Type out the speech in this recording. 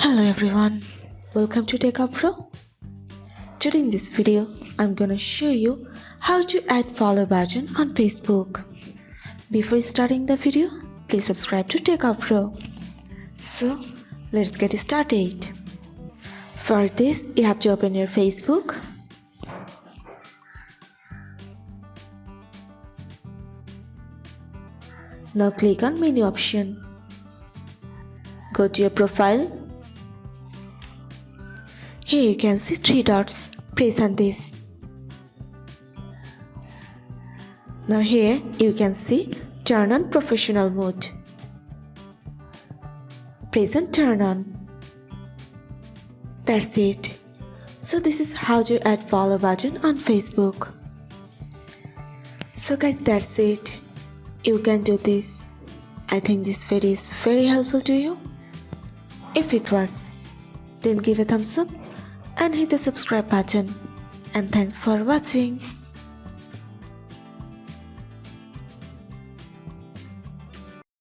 Hello everyone, welcome to Techavro. Today in this video, I'm gonna show you how to add follow button on Facebook. Before starting the video, please subscribe to Techavro. So, let's get started. For this, you have to open your Facebook. Now click on menu option. Go to your profile. Here you can see 3 dots. Press on this. Now here you can see turn on professional mode. Press on turn on. That's it. So this is how to add follow button on Facebook. So guys, that's it. You can do this. I think this video is very helpful to you. If it was, then give a thumbs up and hit the subscribe button. And thanks for watching.